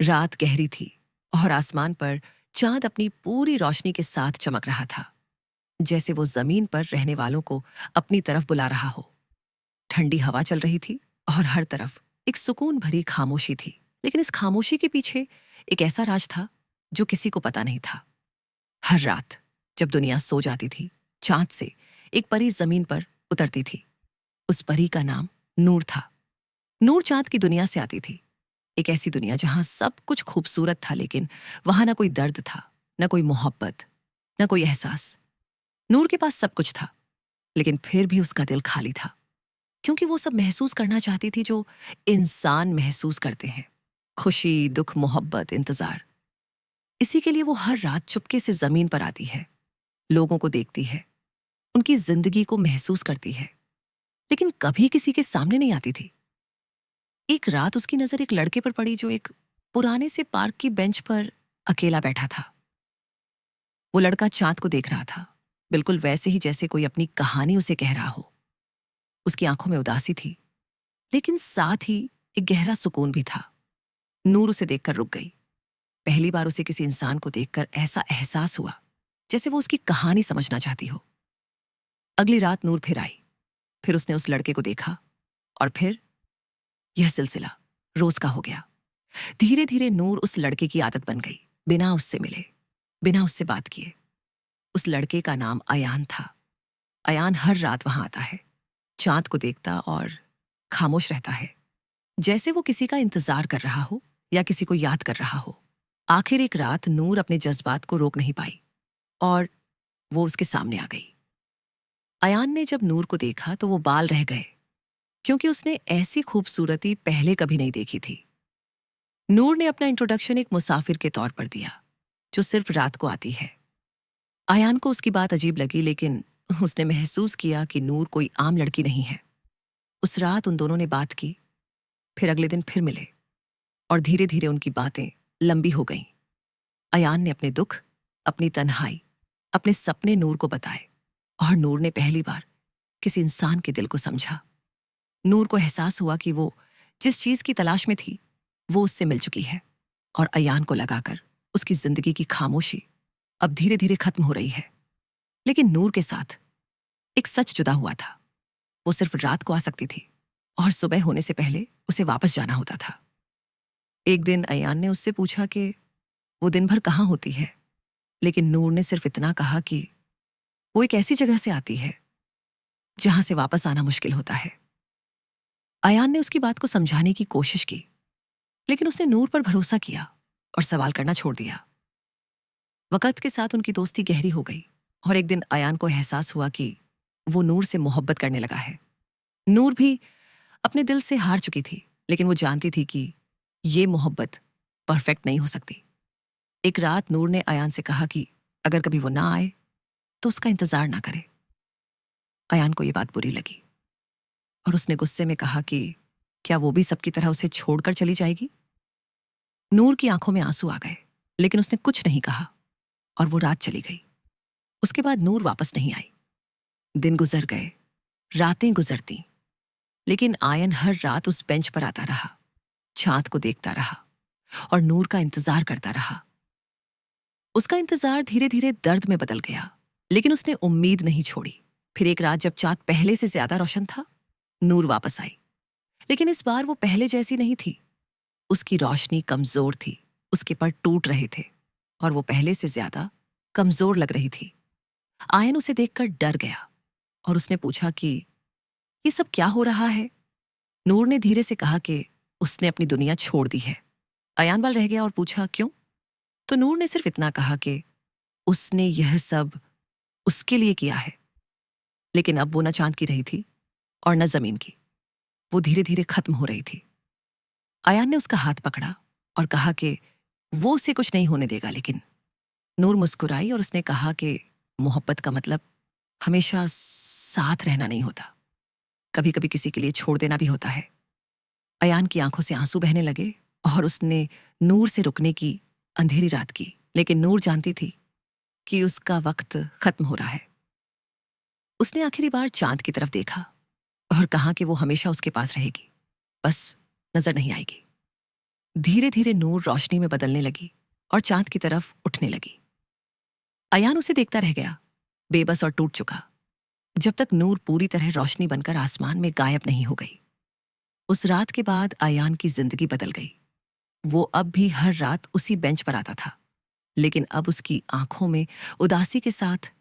रात गहरी थी और आसमान पर चांद अपनी पूरी रोशनी के साथ चमक रहा था, जैसे वो जमीन पर रहने वालों को अपनी तरफ बुला रहा हो। ठंडी हवा चल रही थी और हर तरफ एक सुकून भरी खामोशी थी। लेकिन इस खामोशी के पीछे एक ऐसा राज था जो किसी को पता नहीं था। हर रात जब दुनिया सो जाती थी, चांद से एक परी जमीन पर उतरती थी। उस परी का नाम नूर था। नूर चांद की दुनिया से आती थी, एक ऐसी दुनिया जहां सब कुछ खूबसूरत था, लेकिन वहां ना कोई दर्द था, ना कोई मोहब्बत, ना कोई एहसास। नूर के पास सब कुछ था, लेकिन फिर भी उसका दिल खाली था, क्योंकि वो सब महसूस करना चाहती थी जो इंसान महसूस करते हैं। खुशी, दुख, मोहब्बत, इंतजार। इसी के लिए वो हर रात चुपके से जमीन पर आती है, लोगों को देखती है, उनकी जिंदगी को महसूस करती है, लेकिन कभी किसी के सामने नहीं आती थी। एक रात उसकी नजर एक लड़के पर पड़ी जो एक पुराने से पार्क की बेंच पर अकेला बैठा था। वो लड़का चांद को देख रहा था, बिल्कुल वैसे ही जैसे कोई अपनी कहानी उसे कह रहा हो। उसकी आंखों में उदासी थी, लेकिन साथ ही एक गहरा सुकून भी था। नूर उसे देखकर रुक गई। पहली बार उसे किसी इंसान को देखकर ऐसा एहसास हुआ जैसे वो उसकी कहानी समझना चाहती हो। अगली रात नूर फिर आई। फिर उसने उस लड़के को देखा, और फिर यह सिलसिला रोज का हो गया। धीरे धीरे नूर उस लड़के की आदत बन गई, बिना उससे मिले, बिना उससे बात किए। उस लड़के का नाम अयान था। अयान हर रात वहां आता है, चांद को देखता और खामोश रहता है, जैसे वो किसी का इंतजार कर रहा हो या किसी को याद कर रहा हो। आखिर एक रात नूर अपने जज्बात को रोक नहीं पाई और वो उसके सामने आ गई। अयान ने जब नूर को देखा तो वो बाल रह गए, क्योंकि उसने ऐसी खूबसूरती पहले कभी नहीं देखी थी। नूर ने अपना इंट्रोडक्शन एक मुसाफिर के तौर पर दिया, जो सिर्फ रात को आती है। अयान को उसकी बात अजीब लगी, लेकिन उसने महसूस किया कि नूर कोई आम लड़की नहीं है। उस रात उन दोनों ने बात की, फिर अगले दिन फिर मिले, और धीरे धीरे उनकी बातें लंबी हो गईं। अयान ने अपने दुख, अपनी तन्हाई, अपने सपने नूर को बताए, और नूर ने पहली बार किसी इंसान के दिल को समझा। नूर को एहसास हुआ कि वो जिस चीज की तलाश में थी वो उससे मिल चुकी है, और अयान को लगाकर उसकी जिंदगी की खामोशी अब धीरे धीरे खत्म हो रही है। लेकिन नूर के साथ एक सच जुदा हुआ था। वो सिर्फ रात को आ सकती थी, और सुबह होने से पहले उसे वापस जाना होता था। एक दिन अयान ने उससे पूछा कि वो दिन भर कहाँ होती है, लेकिन नूर ने सिर्फ इतना कहा कि वो एक ऐसी जगह से आती है जहां से वापस आना मुश्किल होता है। अयान ने उसकी बात को समझाने की कोशिश की, लेकिन उसने नूर पर भरोसा किया और सवाल करना छोड़ दिया। वक्त के साथ उनकी दोस्ती गहरी हो गई, और एक दिन अयान को एहसास हुआ कि वो नूर से मोहब्बत करने लगा है। नूर भी अपने दिल से हार चुकी थी, लेकिन वो जानती थी कि ये मोहब्बत परफेक्ट नहीं हो सकती। एक रात नूर ने अयान से कहा कि अगर कभी वो ना आए तो उसका इंतजार ना करे। अयान को ये बात बुरी लगी, और उसने गुस्से में कहा कि क्या वो भी सबकी तरह उसे छोड़कर चली जाएगी। नूर की आंखों में आंसू आ गए, लेकिन उसने कुछ नहीं कहा, और वो रात चली गई। उसके बाद नूर वापस नहीं आई। दिन गुजर गए, रातें गुजरती, लेकिन आयन हर रात उस बेंच पर आता रहा, चांद को देखता रहा, और नूर का इंतजार करता रहा। उसका इंतजार धीरे धीरे दर्द में बदल गया, लेकिन उसने उम्मीद नहीं छोड़ी। फिर एक रात जब चांद पहले से ज्यादा रोशन था, नूर वापस आई। लेकिन इस बार वो पहले जैसी नहीं थी। उसकी रोशनी कमजोर थी, उसके पर टूट रहे थे, और वो पहले से ज्यादा कमजोर लग रही थी। आयन उसे देखकर डर गया, और उसने पूछा कि ये सब क्या हो रहा है। नूर ने धीरे से कहा कि उसने अपनी दुनिया छोड़ दी है। अयान बाल रह गया और पूछा क्यों। तो नूर ने सिर्फ इतना कहा कि उसने यह सब उसके लिए किया है। लेकिन अब वो न चांद की रही थी और न जमीन की, वो धीरे धीरे खत्म हो रही थी। अयान ने उसका हाथ पकड़ा और कहा कि वो उसे कुछ नहीं होने देगा, लेकिन नूर मुस्कुराई और उसने कहा कि मोहब्बत का मतलब हमेशा साथ रहना नहीं होता, कभी कभी किसी के लिए छोड़ देना भी होता है। अयान की आंखों से आंसू बहने लगे, और उसने नूर से रुकने की अंधेरी रात की, लेकिन नूर जानती थी कि उसका वक्त खत्म हो रहा है। उसने आखिरी बार चांद की तरफ देखा और कहा कि वो हमेशा उसके पास रहेगी, बस नजर नहीं आएगी। धीरे धीरे नूर रोशनी में बदलने लगी और चांद की तरफ उठने लगी। अयान उसे देखता रह गया, बेबस और टूट चुका, जब तक नूर पूरी तरह रोशनी बनकर आसमान में गायब नहीं हो गई। उस रात के बाद अयान की जिंदगी बदल गई। वो अब भी हर रात उसी बेंच पर आता था, लेकिन अब उसकी आंखों में उदासी के साथ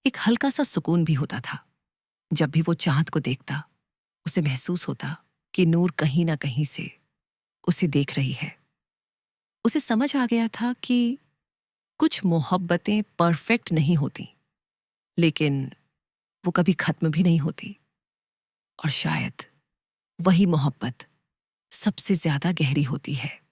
एक हल्का सा सुकून भी होता था। जब भी वो चांद को देखता, उसे महसूस होता कि नूर कहीं ना कहीं से उसे देख रही है। उसे समझ आ गया था कि कुछ मोहब्बतें परफेक्ट नहीं होती, लेकिन वो कभी खत्म भी नहीं होती। और शायद वही मोहब्बत सबसे ज्यादा गहरी होती है।